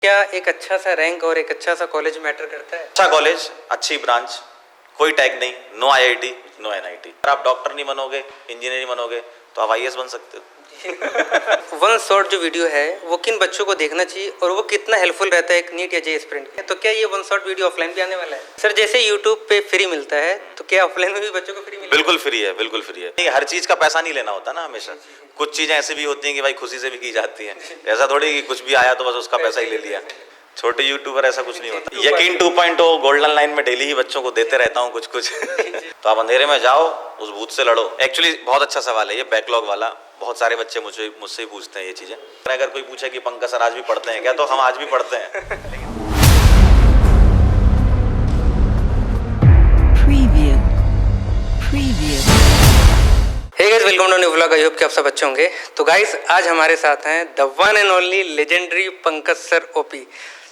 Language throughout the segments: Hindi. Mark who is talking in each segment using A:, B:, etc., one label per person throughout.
A: क्या एक अच्छा सा रैंक और एक अच्छा सा कॉलेज मैटर करता है?
B: अच्छा कॉलेज, अच्छी ब्रांच, कोई टैग नहीं, नो आईआईटी, नो एनआईटी। अगर आप डॉक्टर नहीं बनोगे, इंजीनियर नहीं बनोगे तो आप आईएएस बन सकते हो।
A: वन शॉट जो वीडियो है वो किन बच्चों को देखना चाहिए और वो कितना हेल्पफुल रहता है एक नीट या जे एस्पिरेंट के? तो क्या ये वन शॉट वीडियो ऑफलाइन भी आने वाला है? सर जैसे यूट्यूब पे फ्री मिलता है तो क्या ऑफलाइन में भी बच्चों को फ्री मिलेगा?
B: बिल्कुल फ्री है, बिल्कुल फ्री है। नहीं, हर चीज का पैसा नहीं लेना होता ना हमेशा। कुछ चीजें ऐसी भी होती हैं कि भाई खुशी से भी की जाती हैं। ऐसा थोड़ी कि कुछ भी आया तो बस उसका पैसा ही ले लिया। छोटे यूट्यूबर ऐसा कुछ नहीं होता। यकीन 2.0 गोल्डन लाइन में डेली ही बच्चों को देते रहता हूँ कुछ कुछ। तो आप अंधेरे में जाओ, उस भूत से लड़ो। एक्चुअली बहुत अच्छा सवाल है ये बैकलॉग वाला। बहुत सारे बच्चे मुझसे ही पूछते हैं ये चीजें। अगर कोई पूछे कि पंकज सर आज भी पढ़ते हैं क्या, तो हम आज भी पढ़ते हैं।
A: Hey guys, welcome to new vlog. I hope कि आप सब अच्छे होंगे। तो गाइस आज हमारे साथ हैं the one and only legendary Pankaj sir OP.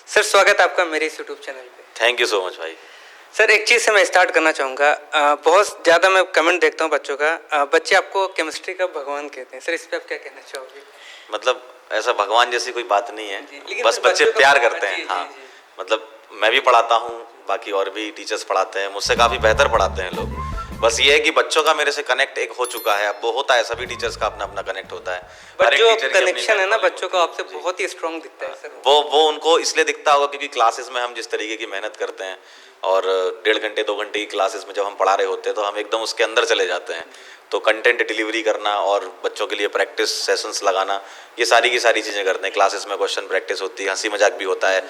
A: Sir स्वागत आपका मेरे इस यूट्यूब चैनल पे।
B: थैंक यू सो मच भाई।
A: सर एक चीज़ से मैं स्टार्ट करना चाहूँगा। बहुत ज़्यादा मैं कमेंट देखता हूँ बच्चों का। बच्चे आपको केमिस्ट्री का भगवान कहते हैं। सर इस पर आप क्या कहना चाहोगे?
B: मतलब ऐसा भगवान जैसी कोई बात नहीं है,
A: लेकिन
B: बस बच्चे प्यार करते हैं।
A: जी,
B: हाँ
A: जी, जी।
B: मतलब मैं भी पढ़ाता हूँ, बाकी और भी टीचर्स पढ़ाते हैं, मुझसे काफ़ी बेहतर पढ़ाते हैं लोग। बस ये है कि बच्चों का मेरे से कनेक्ट एक हो चुका है। अब वो होता है, सभी टीचर्स का अपना अपना कनेक्ट होता है।
A: बट जो कनेक्शन है ना बच्चों का आपसे बहुत ही स्ट्रॉन्ग दिखता है सर।
B: वो उनको इसलिए दिखता होगा क्योंकि क्लासेस में हम जिस तरीके की मेहनत करते हैं और 1.5 घंटे 2 घंटे की क्लासेस में जब हम पढ़ा रहे होते हैं तो हम एकदम उसके अंदर चले जाते हैं। तो कंटेंट डिलीवरी करना और बच्चों के लिए प्रैक्टिस सेशंस लगाना, ये सारी की सारी चीज़ें करते हैं। क्लासेस में क्वेश्चन प्रैक्टिस होती है, हंसी मजाक भी होता है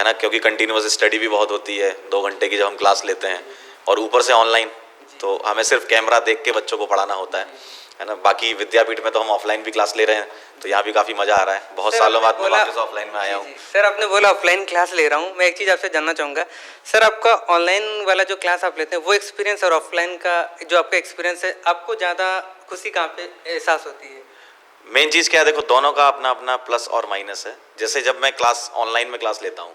B: ना, क्योंकि कंटिन्यूअस स्टडी भी बहुत होती है 2 घंटे की जब हम क्लास लेते हैं और ऊपर से ऑनलाइन। तो हमें सिर्फ कैमरा देख के बच्चों को पढ़ाना होता है ना। बाकी विद्यापीठ में तो हम ऑफलाइन भी क्लास ले रहे हैं, तो यहाँ भी काफ़ी मज़ा आ रहा है। बहुत सालों बाद मैं वापस ऑफलाइन में आया हूँ।
A: सर आपने बोला ऑफलाइन क्लास ले रहा हूँ, मैं एक चीज़ आपसे जानना चाहूँगा। सर आपका ऑनलाइन वाला जो क्लास आप लेते हैं वो एक्सपीरियंस और ऑफलाइन का जो आपका एक्सपीरियंस है, आपको ज़्यादा खुशी कहाँ पे एहसास होती है?
B: मेन चीज़ क्या है, देखो दोनों का अपना अपना प्लस और माइनस है। जैसे जब मैं क्लास ऑनलाइन में क्लास लेता हूँ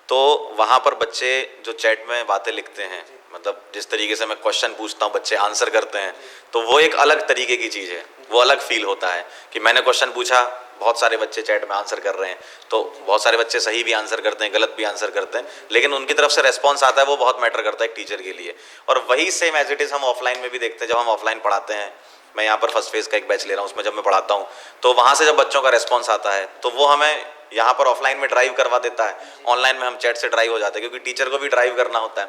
B: तो वहाँ पर बच्चे जो चैट में बातें लिखते हैं, मतलब जिस तरीके से मैं क्वेश्चन पूछता हूँ बच्चे आंसर करते हैं, तो वो एक अलग तरीके की चीज़ है। वो अलग फील होता है कि मैंने क्वेश्चन पूछा, बहुत सारे बच्चे चैट में आंसर कर रहे हैं, तो बहुत सारे बच्चे सही भी आंसर करते हैं, गलत भी आंसर करते हैं, लेकिन उनकी तरफ से रेस्पॉन्स आता है, वो बहुत मैटर करता है एक टीचर के लिए। और वही सेम एज इट इज़ हम ऑफलाइन में भी देखते हैं। जब हम ऑफलाइन पढ़ाते हैं, मैं यहाँ पर फर्स्ट फेज़ का एक बैच ले रहा हूँ, उसमें जब मैं पढ़ाता हूँ तो वहाँ से जब बच्चों का रेस्पॉन्स आता है तो वो हमें यहाँ पर ऑफलाइन में ड्राइव करवा देता है, ऑनलाइन में हम चैट से ड्राइव हो जाते हैं। क्योंकि टीचर को भी ड्राइव करना होता है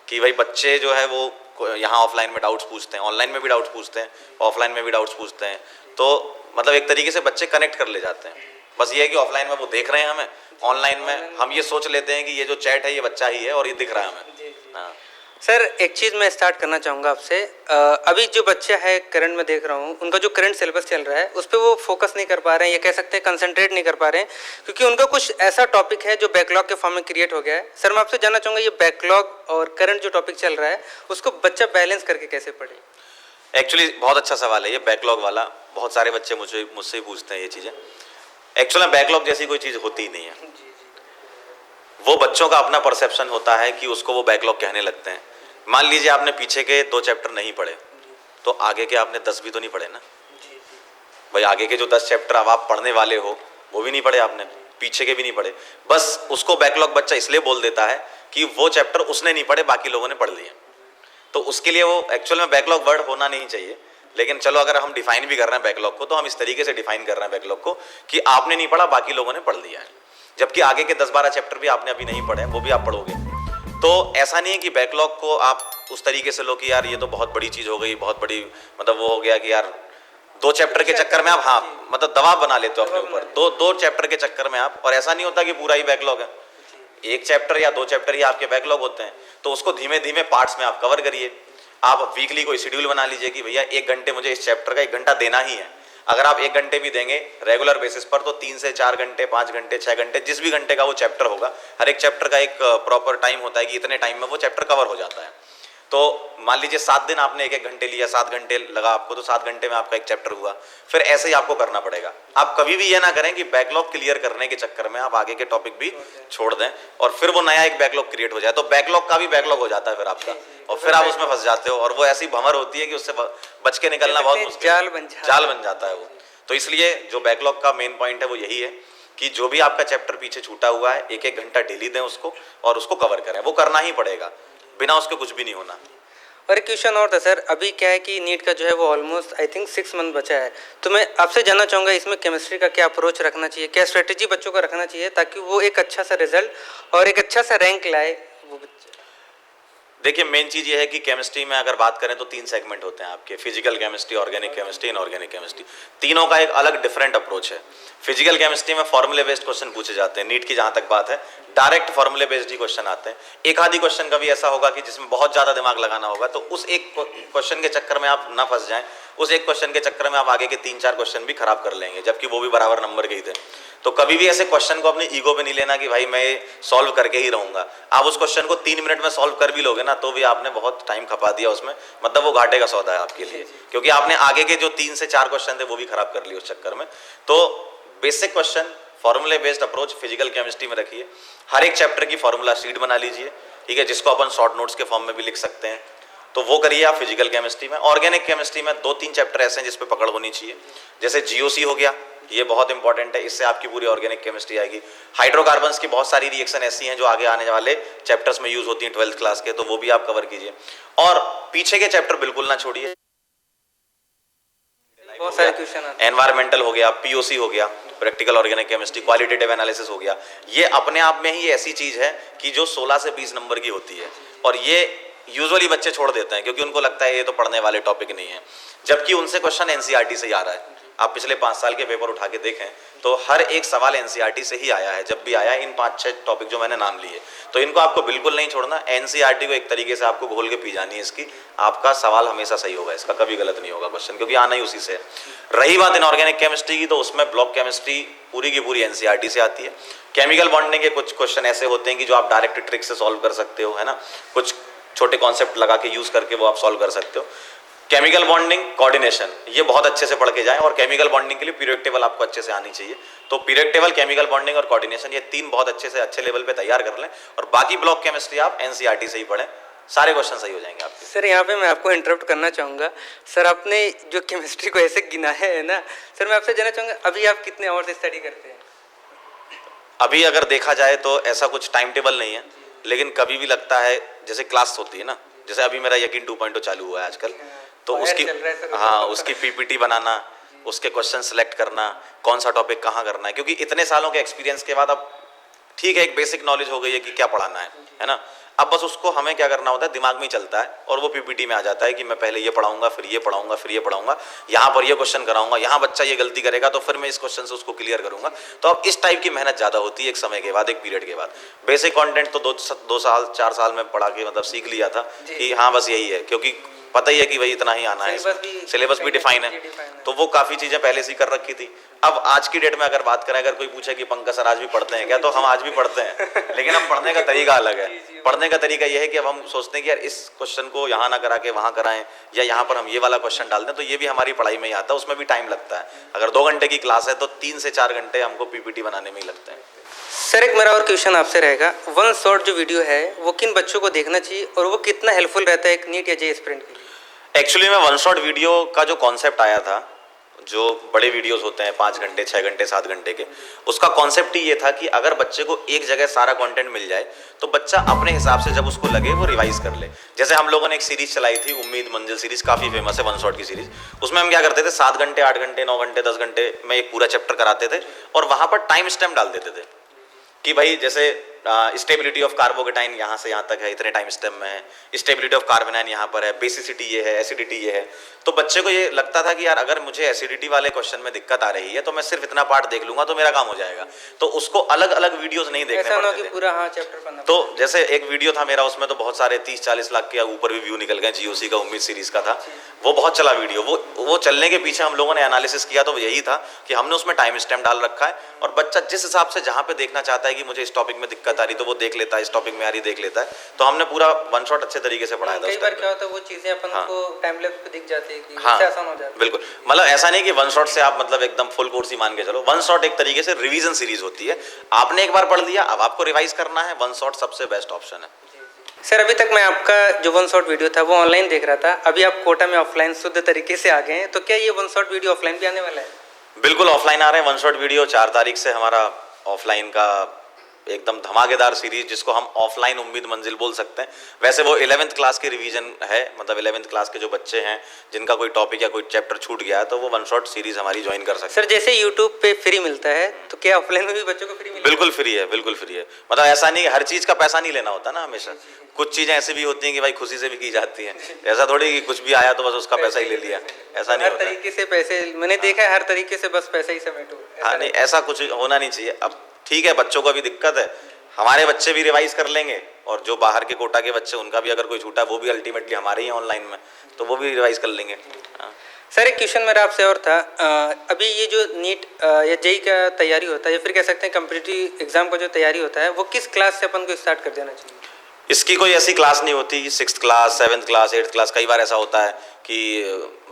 B: कि भाई बच्चे जो है वो यहाँ ऑफलाइन में डाउट्स पूछते हैं, ऑनलाइन में भी डाउट्स पूछते हैं, ऑफलाइन में भी डाउट्स पूछते हैं। तो मतलब एक तरीके से बच्चे कनेक्ट कर ले जाते हैं। बस ये है कि ऑफलाइन में वो देख रहे हैं हमें, ऑनलाइन में हम ये सोच लेते हैं कि ये जो चैट है ये बच्चा ही है और ये दिख रहा है हमें। हाँ
A: सर एक चीज़ मैं स्टार्ट करना चाहूँगा आपसे। अभी जो बच्चा है करंट में देख रहा हूँ, उनका जो करंट सिलेबस चल रहा है उस पर वो फोकस नहीं कर पा रहे हैं, या कह सकते हैं कंसंट्रेट नहीं कर पा रहे हैं, क्योंकि उनका कुछ ऐसा टॉपिक है जो बैकलॉग के फॉर्म में क्रिएट हो गया है। सर मैं आपसे जानना चाहूँगा, ये बैकलॉग और करंट जो टॉपिक चल रहा है उसको बच्चा बैलेंस करके कैसे पढ़े?
B: एक्चुअली बहुत अच्छा सवाल है ये बैकलॉग वाला। बहुत सारे बच्चे मुझसे ही पूछते हैं ये चीज़ें। एक्चुअली बैकलॉग जैसी कोई चीज़ होती ही नहीं है। वो बच्चों का अपना परसेप्शन होता है कि उसको वो बैकलॉग कहने लगते हैं। मान लीजिए आपने पीछे के 2 चैप्टर नहीं पढ़े तो आगे के आपने 10 भी तो नहीं पढ़े ना भाई। आगे के जो 10 चैप्टर अब आप पढ़ने वाले हो वो भी नहीं पढ़े आपने, पीछे के भी नहीं पढ़े। बस उसको बैकलॉग बच्चा इसलिए बोल देता है कि वो चैप्टर उसने नहीं पढ़े, बाकी लोगों ने पढ़ लिए। तो उसके लिए वो एक्चुअल में बैकलॉग वर्ड होना नहीं चाहिए। लेकिन चलो अगर हम डिफाइन भी कर रहे हैं बैकलॉग को तो हम इस तरीके से डिफाइन कर रहे हैं बैकलॉग को कि आपने नहीं पढ़ा, बाकी लोगों ने पढ़ लिया है। जबकि आगे के 10-12 चैप्टर भी आपने अभी नहीं पढ़े, वो भी आप पढ़ोगे। तो ऐसा नहीं है कि बैकलॉग को आप उस तरीके से लो कि यार ये तो बहुत बड़ी चीज़ हो गई, बहुत बड़ी मतलब वो हो गया कि यार 2 चैप्टर के चक्कर में आप हाँ मतलब दबाव बना लेते हो अपने ऊपर, दो चैप्टर के चक्कर में आप। और ऐसा नहीं होता कि पूरा ही बैकलॉग है, 1 चैप्टर या 2 चैप्टर ही आपके बैकलॉग होते हैं। तो उसको धीमे धीमे पार्ट्स में आप कवर करिए। आप वीकली कोई शेड्यूल बना लीजिए कि भैया 1 घंटे मुझे इस चैप्टर का 1 घंटा देना ही है। अगर आप 1 घंटे भी देंगे रेगुलर बेसिस पर तो 3 से 4 घंटे, 5 घंटे, 6 घंटे, जिस भी घंटे का वो चैप्टर होगा, हर एक चैप्टर का एक प्रॉपर टाइम होता है कि इतने टाइम में वो चैप्टर कवर हो जाता है। तो मान लीजिए 7 दिन आपने 1-1 घंटे लिया, 7 घंटे लगा आपको, तो 7 घंटे में आपका एक चैप्टर हुआ। फिर ऐसे ही आपको करना पड़ेगा। आप कभी भी ये ना करें कि बैकलॉग क्लियर करने के चक्कर में आप आगे के टॉपिक भी छोड़ दें और फिर वो नया एक बैकलॉग क्रिएट हो जाए, तो बैकलॉग का भी बैकलॉग हो जाता है फिर आपका, और फिर आप उसमें फंस जाते हो। और वो ऐसी भंवर होती है कि उससे बच के निकलना बहुत मुश्किल, जाल बन जाता है वो। तो इसलिए जो बैकलॉग का मेन पॉइंट है वो यही है कि जो भी आपका चैप्टर पीछे छूटा हुआ है 1-1 घंटा डेली दें उसको और उसको कवर करें, वो करना ही पड़ेगा, बिना उसके कुछ भी नहीं होना।
A: और एक क्वेश्चन और था सर, अभी क्या है कि नीट का जो है वो ऑलमोस्ट आई थिंक 6 मंथ बचा है, तो मैं आपसे जानना चाहूँगा इसमें केमिस्ट्री का क्या अप्रोच रखना चाहिए, क्या स्ट्रेटेजी बच्चों को रखना चाहिए ताकि वो एक अच्छा सा रिजल्ट और एक अच्छा सा रैंक लाए वो बच्चे।
B: देखिए मेन चीज़ ये है कि केमिस्ट्री में अगर बात करें तो 3 सेगमेंट होते हैं आपके, physical chemistry, organic chemistry, inorganic chemistry. तीनों का एक अलग डिफरेंट अप्रोच है। फिजिकल केमिस्ट्री में फॉर्मूले बेस्ड क्वेश्चन पूछे जाते हैं, नीट की जहाँ तक बात है डायरेक्ट फॉर्मूले बेस्ड ही क्वेश्चन आते हैं। एक आधी क्वेश्चन कभी ऐसा होगा कि जिसमें बहुत ज़्यादा दिमाग लगाना होगा, तो उस एक क्वेश्चन के चक्कर में आप ना फंस जाएं, उस एक क्वेश्चन के चक्कर में आप आगे के 3-4 क्वेश्चन भी खराब कर लेंगे, जबकि वो भी बराबर नंबर के ही थे। तो कभी भी ऐसे क्वेश्चन को अपनी ईगो पे नहीं लेना कि भाई मैं सॉल्व करके ही रहूंगा। आप उस क्वेश्चन को 3 मिनट में सॉल्व कर भी लोगे ना तो भी आपने बहुत टाइम खपा दिया उसमें, मतलब वो घाटे का सौदा है आपके लिए, क्योंकि आपने आगे के जो 3 से 4 क्वेश्चन थे वो भी खराब कर लिए उस चक्कर में। तो बेसिक क्वेश्चन फॉर्मूले बेस्ड अप्रोच फिजिकल केमिस्ट्री में रखिए। हर एक चैप्टर की फॉर्मूला शीट बना लीजिए, ठीक है, जिसको अपन शॉर्ट नोट्स के फॉर्म में भी लिख सकते हैं, तो वो करिए आप फिजिकल केमिस्ट्री में। ऑर्गेनिक केमिस्ट्री में 2-3 चैप्टर ऐसे हैं जिस पे पकड़ होनी चाहिए, जैसे जीओसी हो गया, ये बहुत इंपॉर्टेंट है, इससे आपकी पूरी ऑर्गेनिक केमिस्ट्री आएगी। हाइड्रोकार्बन्स की बहुत सारी रिएक्शन ऐसी हैं जो आगे आने वाले चैप्टर्स में यूज होती हैं 12th क्लास के, तो वो भी आप कवर कीजिए। और पीछे के चैप्टर बिल्कुल ना छोड़िए,
A: बहुत सारे क्वेश्चन आते हैं।
B: एनवायरमेंटल हो गया, पीओसी हो गया, practical organic chemistry, qualitative analysis हो गया। ये अपने आप में ही ऐसी चीज है कि जो 16 से 20 नंबर की होती है, और ये यूजुअली बच्चे छोड़ देते हैं क्योंकि उनको लगता है ये तो पढ़ने वाले टॉपिक नहीं है, जबकि उनसे क्वेश्चन एनसीईआरटी से ही आ रहा है। आप पिछले 5 साल के पेपर उठा के देखें तो हर एक सवाल एनसीईआरटी से ही आया है, जब भी आया है इन 5-6 टॉपिक जो मैंने नाम लिए। तो इनको आपको बिल्कुल नहीं छोड़ना, एनसीईआरटी को एक तरीके से आपको घोल के पी जानी है इसकी, आपका सवाल हमेशा सही होगा, इसका कभी गलत नहीं होगा क्वेश्चन, क्योंकि आना ही उसी से है। रही बात इनऑर्गेनिक केमिस्ट्री की, तो उसमें ब्लॉक केमिस्ट्री पूरी की पूरी एनसीईआरटी से आती है। केमिकल बॉन्डिंग के कुछ क्वेश्चन ऐसे होते हैं कि जो आप डायरेक्ट ट्रिक से सॉल्व कर सकते हो, है ना, कुछ छोटे कॉन्सेप्ट लगा के यूज करके वो आप सॉल्व कर सकते हो। केमिकल बॉन्डिंग, कोऑर्डिनेशन, ये बहुत अच्छे से पढ़ के जाएं, और केमिकल बॉन्डिंग के लिए पीरियड टेबल आपको अच्छे से आनी चाहिए। तो पीरियड टेबल, केमिकल बॉन्डिंग और कोऑर्डिनेशन, ये 3 बहुत अच्छे से अच्छे लेवल पे तैयार कर लें, और बाकी ब्लॉक केमिस्ट्री आप एनसीईआरटी से ही पढ़ें, सारे क्वेश्चन सही हो जाएंगे आपके।
A: सर यहाँ पे मैं आपको इंटरप्ट करना चाहूँगा। सर आपने जो केमिस्ट्री को ऐसे गिना है ना, सर मैं आपसे जानना चाहूँगा अभी आप कितने आवर्स स्टडी करते हैं?
B: अभी अगर देखा जाए तो ऐसा कुछ टाइम टेबल नहीं है, लेकिन कभी भी लगता है, जैसे क्लास होती है ना, जैसे अभी मेरा यकीन 2.0 चालू हुआ है आजकल, तो उसकी उसकी पीपीटी बनाना, उसके क्वेश्चन सेलेक्ट करना, कौन सा टॉपिक कहाँ करना है, क्योंकि इतने सालों के एक्सपीरियंस के बाद अब ठीक है एक बेसिक नॉलेज हो गई है कि क्या पढ़ाना है ना। अब बस उसको हमें क्या करना होता है, दिमाग में ही चलता है और वो पीपीटी में आ जाता है कि मैं पहले ये पढ़ाऊंगा, फिर ये पढ़ाऊंगा, फिर ये पढ़ाऊंगा, यहाँ पर ये क्वेश्चन कराऊंगा, यहाँ बच्चा ये गलती करेगा तो फिर मैं इस क्वेश्चन से उसको क्लियर करूंगा। तो अब इस टाइप की मेहनत ज़्यादा होती है एक समय के बाद, एक पीरियड के बाद। बेसिक कंटेंट तो 2 साल 4 साल में पढ़ा के मतलब सीख लिया था कि हाँ बस यही है, क्योंकि पता ही है कि भाई इतना ही आना है, सिलेबस भी डिफाइन है, तो वो काफ़ी चीज़ें पहले से ही कर रखी थी। अब आज की डेट में अगर बात करें, अगर कोई पूछे कि पंकज सर आज भी पढ़ते हैं क्या, तो हम आज भी पढ़ते हैं, लेकिन अब पढ़ने का तरीका अलग है। पढ़ने का तरीका ये है कि अब हम सोचते हैं कि यार इस क्वेश्चन को यहाँ ना करा के वहाँ कराएं, या यहाँ पर हम ये वाला क्वेश्चन डाल दें, तो ये भी हमारी पढ़ाई में ही आता है, उसमें भी टाइम लगता है। अगर 2 घंटे की क्लास है तो 3 से 4 घंटे हमको पीपीटी बनाने में ही लगते हैं।
A: सर एक मेरा और क्वेश्चन आपसे रहेगा, वन शॉट जो वीडियो है वो किन बच्चों को देखना चाहिए और वो कितना हेल्पफुल रहता है एक नीट या जे एस्पिरेंट के लिए?
B: एक्चुअली में 1 शॉट वीडियो का जो कॉन्सेप्ट आया था, जो बड़े वीडियोस होते हैं 5 घंटे 6 घंटे 7 घंटे के, उसका कॉन्सेप्ट ही ये था कि अगर बच्चे को एक जगह सारा कंटेंट मिल जाए तो बच्चा अपने हिसाब से जब उसको लगे वो रिवाइज कर ले। जैसे हम लोगों ने एक सीरीज चलाई थी, उम्मीद मंजिल सीरीज, काफ़ी फेमस है 1 शॉट की सीरीज। उसमें हम क्या करते थे, 7 घंटे 8 घंटे 9 घंटे 10 घंटे में एक पूरा चैप्टर कराते थे, और वहाँ पर टाइम स्टैम्प डाल देते थे कि भाई जैसे स्टेबिलिटी ऑफ कार्बोकेटाइन यहाँ से यहाँ तक है, इतने टाइम स्टेप में है, स्टेबिलिटी ऑफ कार्बोनाइन यहाँ पर है, बेसिसिटी ये है, एसिडिटी ये है। तो बच्चे को ये लगता था कि यार अगर मुझे एसिडिटी वाले क्वेश्चन में दिक्कत आ रही है तो मैं सिर्फ इतना पार्ट देख लूंगा तो मेरा काम हो जाएगा, तो उसको अलग अलग वीडियोस नहीं देखने पड़ते थे।
A: पूरा हाँ चैप्टर पढ़ना।
B: तो जैसे एक वीडियो था मेरा, उसमें तो बहुत सारे 30-40 लाख के ऊपर भी व्यू निकल गए, जीओसी का उम्मीद सीरीज का था, वो बहुत चला वीडियो। वो चलने के पीछे हम लोगों ने एनालिसिस किया तो यही था कि हमने उसमें टाइम स्टैम्प डाल रखा है, और बच्चा जिस हिसाब से जहाँ पे देखना चाहता है कि मुझे इस टॉपिक में दिक्कत आ रही तो वो देख लेता है, इस टॉपिक में आ रही देख लेता है। तो हमने पूरा 1 शॉट अच्छे तरीके से पढ़ाया था।
A: कई बार क्या होता है वो चीजें अपन को टाइम लैप्स पे दिख जाती है कि
B: हाँ,
A: आसान हो जाता है।
B: बिल्कुल, मतलब ऐसा नहीं कि 1 शॉट से आप मतलब एकदम फुल कोर्स ही मान के चलो। 1 शॉट एक तरीके से रिवीजन सीरीज होती है, आपने एक बार पढ़ लिया, अब आपको रिवाइज करना है, 1 शॉट सबसे बेस्ट ऑप्शन है।
A: सर अभी तक मैं आपका जो 1 शॉट वीडियो था वो ऑनलाइन देख रहा था, अभी आप कोटा में ऑफलाइन शुद्ध तरीके से आ गए हैं, तो क्या ये 1 शॉट वीडियो ऑफलाइन भी आने वाला है?
B: बिल्कुल ऑफलाइन आ रहे हैं 1 शॉट वीडियो। 4 तारीख से हमारा ऑफलाइन का एकदम धमाकेदार सीरीज, जिसको हम ऑफलाइन उम्मीद मंजिल बोल सकते हैं। वैसे वो 11th क्लास की रिवीजन है, मतलब 11th क्लास के जो बच्चे हैं जिनका कोई टॉपिक या कोई चैप्टर छूट गया है, तो वो वन शॉट सीरीज हमारी ज्वाइन कर सकते हैं।
A: सर जैसे यूट्यूब पे फ्री मिलता है, तो क्या ऑफलाइन में भी बच्चों को फ्री मिलता है?
B: बिल्कुल फ्री है, बिल्कुल फ्री है। मतलब ऐसा नहीं, हर चीज़ का पैसा नहीं लेना होता ना हमेशा। कुछ चीज़ें ऐसी भी होती हैं कि भाई खुशी से भी की जाती हैं। ऐसा थोड़ी कि कुछ भी आया तो बस उसका पैसा ही ले लिया, ऐसा नहीं
A: हर
B: होता।
A: तरीके से पैसे, मैंने देखा है हर तरीके से बस पैसा ही समेटो।
B: हाँ नहीं, ऐसा कुछ होना नहीं चाहिए। अब ठीक है, बच्चों को भी दिक्कत है, हमारे बच्चे भी रिवाइज कर लेंगे, और जो बाहर के कोटा के बच्चे उनका भी अगर कोई छूटा, वो भी अल्टीमेटली हमारे ही ऑनलाइन में, तो वो भी रिवाइज कर लेंगे। हाँ।
A: सर एक क्वेश्चन मेरा आपसे और था, अभी ये जो नीट या जेई का तैयारी होता है, या फिर कह सकते हैं कम्पिटिटिव एग्जाम का जो तैयारी होता है, वो किस क्लास से अपन को स्टार्ट कर देना चाहिए?
B: इसकी कोई ऐसी क्लास नहीं होती, 6th class, 7th class, 8th class. कई बार ऐसा होता है कि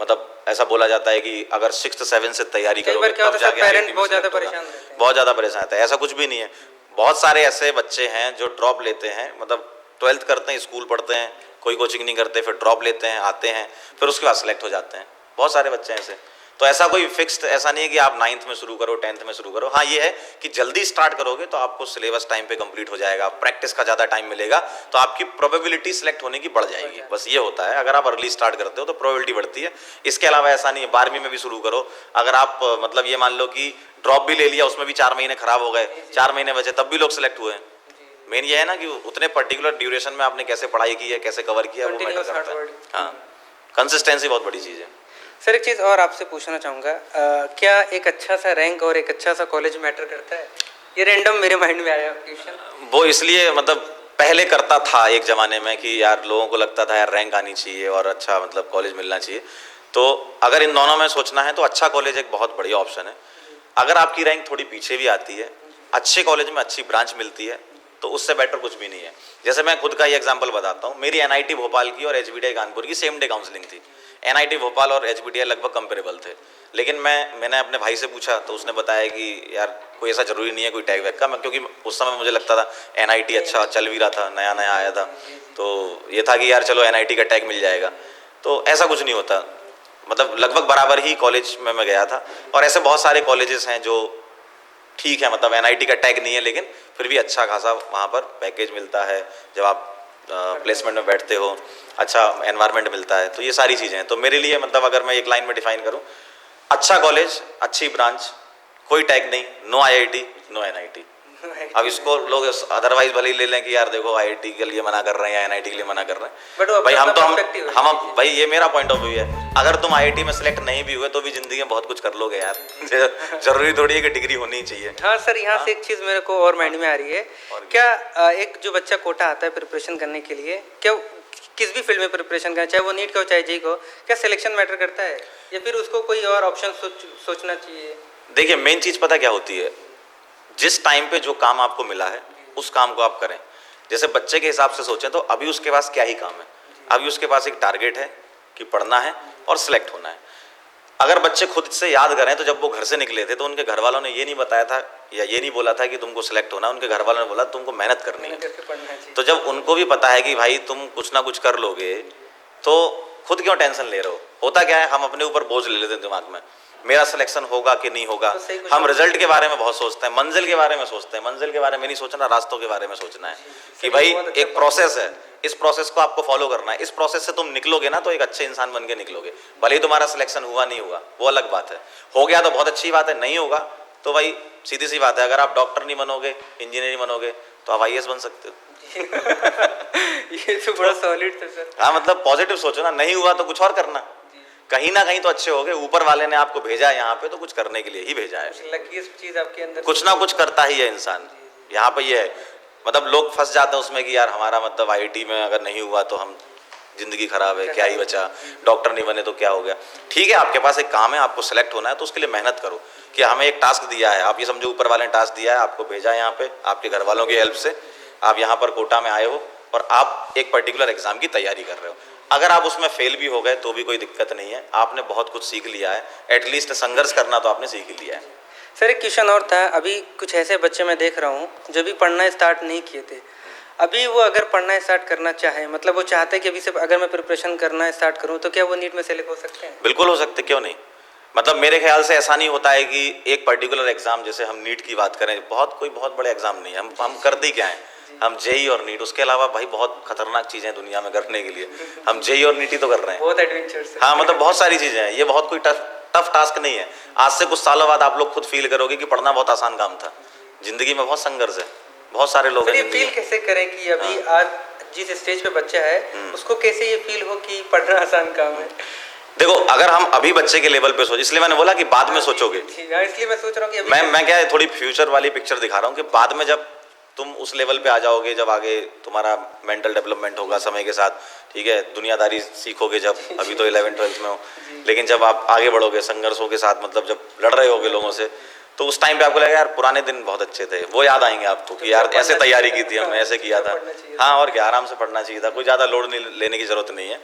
B: मतलब ऐसा बोला जाता है कि अगर 6th 7th से तैयारी करोगे तब जाके
A: पेरेंट्स बहुत ज़्यादा परेशान रहते हैं।
B: बहुत ज़्यादा परेशान रहता है। ऐसा कुछ भी नहीं है। बहुत सारे ऐसे बच्चे हैं जो ड्रॉप लेते हैं, मतलब 12th करते हैं, स्कूल पढ़ते हैं, कोई कोचिंग नहीं करते, फिर ड्रॉप लेते हैं, आते हैं, फिर उसके बाद सेलेक्ट हो जाते हैं। बहुत सारे बच्चे हैं ऐसे। तो ऐसा कोई फिक्स्ड ऐसा नहीं है कि आप 9th में शुरू करो, 10th में शुरू करो। हाँ ये है कि जल्दी स्टार्ट करोगे तो आपको सिलेबस टाइम पे कंप्लीट हो जाएगा, प्रैक्टिस का ज़्यादा टाइम मिलेगा, तो आपकी प्रोबेबिलिटी सिलेक्ट होने की बढ़ जाएगी। बस ये होता है, अगर आप अर्ली स्टार्ट करते हो तो प्रोबेबिलिटी बढ़ती है। इसके अलावा ऐसा नहीं है, 12वीं में भी शुरू करो। अगर आप मतलब ये मान लो कि ड्रॉप भी ले लिया, उसमें भी 4 महीने खराब हो गए, 4 महीने बचे, तब भी लोग सिलेक्ट हुए हैं। मेन ये है ना कि उतने पर्टिकुलर ड्यूरेशन में आपने कैसे पढ़ाई की है, कैसे कवर किया, वो मैटर करता है। हाँ, कंसिस्टेंसी बहुत बड़ी चीज़ है।
A: सर एक चीज़ और आपसे पूछना चाहूँगा, क्या एक अच्छा सा रैंक और एक अच्छा सा कॉलेज मैटर करता है? ये रैंडम मेरे माइंड में आया क्वेश्चन।
B: वो इसलिए मतलब पहले करता था एक ज़माने में कि यार लोगों को लगता था यार रैंक आनी चाहिए और अच्छा मतलब कॉलेज मिलना चाहिए। तो अगर इन दोनों में सोचना है तो अच्छा कॉलेज एक बहुत बढ़िया ऑप्शन है। अगर आपकी रैंक थोड़ी पीछे भी आती है, अच्छे कॉलेज में अच्छी ब्रांच मिलती है, तो उससे बेटर कुछ भी नहीं है। जैसे मैं खुद का ही एग्जांपल बताता हूँ, मेरी NIT भोपाल की और HBDI कानपुर की सेम डे काउंसलिंग थी। NIT भोपाल और HBDI लगभग कंपेरेबल थे, लेकिन मैंने अपने भाई से पूछा तो उसने बताया कि यार कोई ऐसा ज़रूरी नहीं है कोई टैग वैग का। मैं क्योंकि उस समय मुझे लगता था NIT अच्छा चल भी रहा था, नया नया आया था, तो ये था कि यार चलो NIT का टैग मिल जाएगा। तो ऐसा कुछ नहीं होता, मतलब लगभग बराबर ही कॉलेज में मैं गया था। और ऐसे बहुत सारे कॉलेजेस हैं जो ठीक है, मतलब NIT का टैग नहीं है, लेकिन फिर भी अच्छा खासा वहाँ पर पैकेज मिलता है, जब आप प्लेसमेंट में बैठते हो, अच्छा एनवायरनमेंट मिलता है। तो ये सारी चीज़ें हैं। तो मेरे लिए मतलब अगर मैं एक लाइन में डिफाइन करूँ, अच्छा कॉलेज, अच्छी ब्रांच, कोई टैग नहीं, नो IIT, नो NIT। अब इसको लोग अदरवाइज भले ही ले लें कि यार देखो IIT के लिए मना कर रहे हैं या NIT के लिए मना कर रहे हैं। भाई हम भाई ये मेरा पॉइंट ऑफ व्यू है। अगर तुम IIT में सिलेक्ट नहीं भी हुए तो भी जिंदगी में बहुत कुछ कर लोगे यार। जरूरी थोड़ी है कि डिग्री होनी ही चाहिए।
A: हाँ सर, यहाँ से एक चीज़ मेरे को और माइंड में आ रही है, क्या एक जो बच्चा कोटा आता है प्रिपरेशन करने के लिए, क्या किस भी फील्ड में प्रिपरेशन करना, चाहे वो नीट का हो चाहे जेई का हो, क्या सिलेक्शन मैटर करता है या फिर उसको कोई और ऑप्शन सोचना चाहिए?
B: देखिए मेन चीज़ पता क्या होती है, जिस टाइम पे जो काम आपको मिला है उस काम को आप करें। जैसे बच्चे के हिसाब से सोचें तो अभी उसके पास क्या ही काम है, अभी उसके पास एक टारगेट है कि पढ़ना है और सिलेक्ट होना है। अगर बच्चे खुद से याद करें तो जब वो घर से निकले थे तो उनके घर वालों ने ये नहीं बताया था या ये नहीं बोला था कि तुमको सिलेक्ट होना है, उनके घर वालों ने बोला तुमको मेहनत करनी है। तो जब उनको भी पता है कि भाई तुम कुछ ना कुछ कर लोगे तो खुद क्यों टेंशन ले रहे हो। होता क्या है, हम अपने ऊपर बोझ ले लेते हैं दिमाग में, मेरा सिलेक्शन होगा कि नहीं होगा। हम रिजल्ट के बारे में बहुत सोचते हैं, मंजिल के बारे में सोचते हैं। मंजिल के बारे में नहीं सोचना, रास्तों के बारे में सोचना है कि भाई एक प्रोसेस है, इस प्रोसेस को आपको फॉलो करना है। इस प्रोसेस से तुम निकलोगे ना तो एक अच्छे इंसान बन के निकलोगे। भले ही तुम्हारा सिलेक्शन हुआ नहीं हुआ वो अलग बात है, हो गया तो बहुत अच्छी बात है, नहीं होगा तो भाई सीधी सी बात है, अगर आप डॉक्टर नहीं बनोगे, इंजीनियर नहीं बनोगे तो आप IAS बन सकते हो।
A: ये तो बड़ा सॉलिड था सर।
B: हाँ मतलब पॉजिटिव सोचो ना, नहीं हुआ तो कुछ और करना, कहीं ना कहीं तो अच्छे हो गए। ऊपर वाले ने आपको भेजा है यहाँ पे तो कुछ करने के लिए ही भेजा है।
A: लकीस्ट चीज आपके अंदर
B: कुछ ना कुछ करता ही है इंसान। यहाँ पे ये है, मतलब लोग फंस जाते हैं उसमें कि यार हमारा मतलब IIT में अगर नहीं हुआ तो हम जिंदगी खराब है, क्या ही बचा, डॉक्टर नहीं बने तो क्या हो गया। ठीक है, आपके पास एक काम है, आपको सेलेक्ट होना है तो उसके लिए मेहनत करो। कि हमें एक टास्क दिया है, आप ये समझो ऊपर वाले ने टास्क दिया है, आपको भेजा है यहाँ पे, आपके घर वालों की हेल्प से आप यहाँ पर कोटा में आए हो और आप एक पर्टिकुलर एग्जाम की तैयारी कर रहे हो। अगर आप उसमें फेल भी हो गए तो भी कोई दिक्कत नहीं है, आपने बहुत कुछ सीख लिया है। एटलीस्ट संघर्ष करना तो आपने सीख ही लिया है।
A: सर एक क्वेश्चन और था, अभी कुछ ऐसे बच्चे मैं देख रहा हूँ जो भी पढ़ना स्टार्ट नहीं किए थे, अभी वो अगर पढ़ना स्टार्ट करना चाहे, मतलब वो चाहते हैं कि अभी से अगर मैं प्रिपरेशन करना स्टार्ट करूँ तो क्या वो नीट में सेलेक्ट हो सकते हैं?
B: बिल्कुल हो सकते, क्यों नहीं। मतलब मेरे ख्याल से ऐसा नहीं होता है कि एक पर्टिकुलर एग्जाम, जैसे हम नीट की बात करें, कोई बहुत बड़े एग्जाम नहीं है, हम करते क्या है, हम जेई और नीट, उसके अलावा भाई बहुत खतरनाक चीजें दुनिया में करने के लिए, हम जेई और नीट ही तो कर रहे हैं।
A: बहुत एडवेंचर्स है।
B: हाँ, मतलब बहुत सारी चीजें हैं, ये बहुत कोई टफ टास्क नहीं है। आज से कुछ सालों बाद आप लोग खुद फील करोगे कि पढ़ना बहुत आसान काम था। जिंदगी में बहुत संघर्ष है, बहुत सारे लोग हैं।
A: फील कैसे करें कि अभी आज जिस स्टेज पे बच्चा है उसको कैसे ये फील हो कि पढ़ना आसान काम है?
B: देखो, अगर हम अभी बच्चे के लेवल पे सोच, इसलिए मैंने बोला कि बाद में सोचोगे,
A: इसलिए मैं सोच रहा हूँ कि अभी
B: मैं क्या है, थोड़ी फ्यूचर वाली पिक्चर दिखा रहा हूँ कि बाद में जब तुम उस लेवल पे आ जाओगे, जब आगे तुम्हारा मेंटल डेवलपमेंट होगा समय के साथ, ठीक है, दुनियादारी सीखोगे जब, अभी तो 11th-12th में हो, लेकिन जब आप आगे बढ़ोगे संघर्षों के साथ, मतलब जब लड़ रहे होगे लोगों से, तो उस टाइम पे आपको लगेगा यार पुराने दिन बहुत अच्छे थे, वो याद आएंगे आपको कि यार ऐसे तैयारी की थी हमने, ऐसे किया था। हाँ, और क्या, आराम से पढ़ना चाहिए था, कोई ज़्यादा लोड नहीं लेने की जरूरत नहीं है।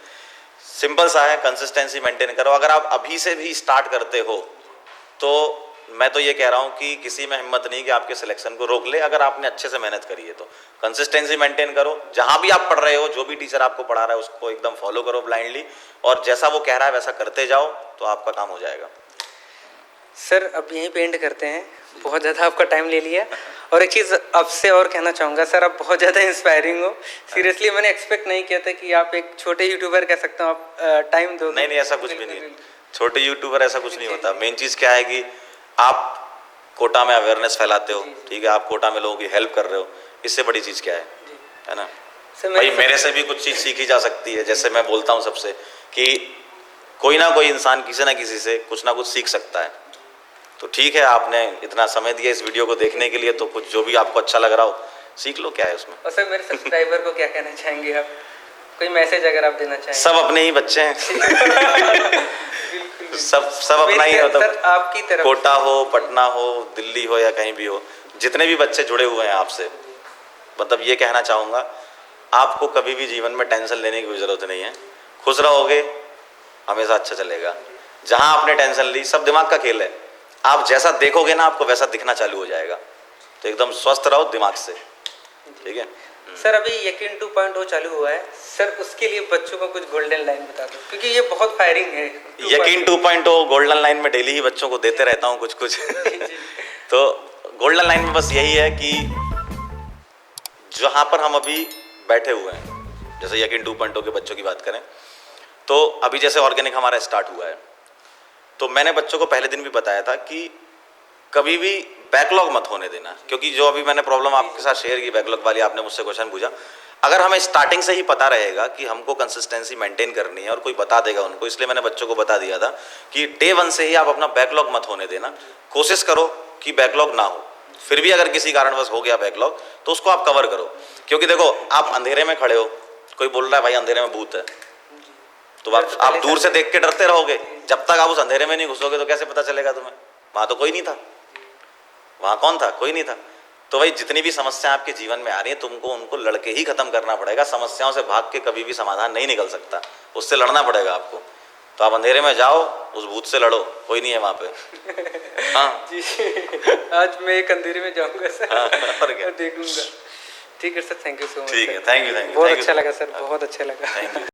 B: सिंपल सा है, कंसिस्टेंसी मेंटेन करो। अगर आप अभी से भी स्टार्ट करते हो तो मैं तो ये कह रहा हूँ कि किसी में हिम्मत नहीं कि आपके सिलेक्शन को रोक ले, अगर आपने अच्छे से मेहनत करी है तो। कंसिस्टेंसी मेंटेन करो, जहाँ भी आप पढ़ रहे हो, जो भी टीचर आपको पढ़ा रहा है उसको एकदम फॉलो करो ब्लाइंडली, और जैसा वो कह रहा है वैसा करते जाओ, तो आपका काम हो जाएगा।
A: सर अब यहीं पे एंड करते हैं, बहुत ज़्यादा आपका टाइम ले लिया। और एक चीज़ आपसे और कहना चाहूँगा सर, आप बहुत ज़्यादा इंस्पायरिंग हो। सीरियसली मैंने एक्सपेक्ट नहीं किया था कि आप एक छोटे यूट्यूबर कह सकता हूँ, आप टाइम दो।
B: नहीं, ऐसा कुछ भी नहीं, छोटे यूट्यूबर ऐसा कुछ नहीं होता। मेन चीज़ क्या है कि आप कोटा में अवेयरनेस फैलाते हो, ठीक है, आप कोटा में लोगों की हेल्प कर रहे हो, इससे बड़ी चीज़ क्या है ना। भाई मेरे से भी कुछ चीज़ सीखी जा सकती है, जैसे मैं बोलता हूँ सबसे कि कोई ना कोई इंसान किसी ना किसी से कुछ ना कुछ सीख सकता है। तो ठीक है, आपने इतना समय दिया इस वीडियो को देखने के लिए, तो कुछ जो भी आपको अच्छा लग रहा हो सीख लो, क्या है उसमें।
A: और सर मेरे सब्सक्राइबर को क्या कहना चाहेंगे आप, कोई मैसेज अगर आप देना चाहेंगे?
B: सब अपने ही बच्चे हैं। सब अपना ही, मतलब
A: आपकी तरफ,
B: कोटा हो, पटना हो, दिल्ली हो या कहीं भी हो, जितने भी बच्चे जुड़े हुए हैं आपसे, मतलब ये कहना चाहूँगा, आपको कभी भी जीवन में टेंशन लेने की कोई ज़रूरत नहीं है। खुश रहोगे हमेशा अच्छा चलेगा। जहाँ आपने टेंशन ली, सब दिमाग का खेल है, आप जैसा देखोगे ना आपको वैसा दिखना चालू हो जाएगा। तो एकदम स्वस्थ रहो दिमाग से, ठीक है।
A: सर अभी यकीन 2.0 चालू हुआ है सर, उसके लिए बच्चों को कुछ गोल्डन लाइन बता दो, क्योंकि ये बहुत फायरिंग है।
B: यकीन 2.0 गोल्डन लाइन में डेली ही बच्चों को देते रहता हूँ कुछ तो गोल्डन लाइन में बस यही है कि जहाँ पर हम अभी बैठे हुए हैं, जैसे यकीन 2.0 के बच्चों की बात करें, तो अभी जैसे ऑर्गेनिक हमारा स्टार्ट हुआ है, तो मैंने बच्चों को पहले दिन भी बताया था कि कभी भी बैकलॉग मत होने देना, क्योंकि जो अभी मैंने प्रॉब्लम आपके साथ शेयर की बैकलॉग वाली, आपने मुझसे क्वेश्चन पूछा, अगर हमें स्टार्टिंग से ही पता रहेगा कि हमको कंसिस्टेंसी मेंटेन करनी है और कोई बता देगा उनको, इसलिए मैंने बच्चों को बता दिया था कि डे 1 से ही आप अपना बैकलॉग मत होने देना, कोशिश करो कि बैकलॉग ना हो। फिर भी अगर किसी कारणवश हो गया बैकलॉग तो उसको आप कवर करो, क्योंकि देखो आप अंधेरे में खड़े हो, कोई बोल रहा है भाई अंधेरे में भूत है, तो आप दूर से देख के डरते रहोगे, जब तक आप उस अंधेरे में नहीं घुसोगे तो कैसे पता चलेगा तुम्हें? वहां तो कोई नहीं था, वहां कौन था? कोई नहीं था। तो भाई जितनी भी समस्या आपके जीवन में आ रही है, तुमको उनको लड़के ही खत्म करना पड़ेगा। समस्याओं से भाग के कभी भी समाधान नहीं निकल सकता, उससे लड़ना पड़ेगा आपको। तो आप अंधेरे में जाओ, उस भूत से लड़ो, कोई नहीं है वहां पे। हाँ
A: जी, आज मैं एक अंधेरे में जाऊंगा सर, और क्या देखूंगा। ठीक है sir, thank you so much.
B: ठीक है, थैंक यू।
A: बहुत अच्छा लगा सर, बहुत अच्छा लगा।
B: Thank you.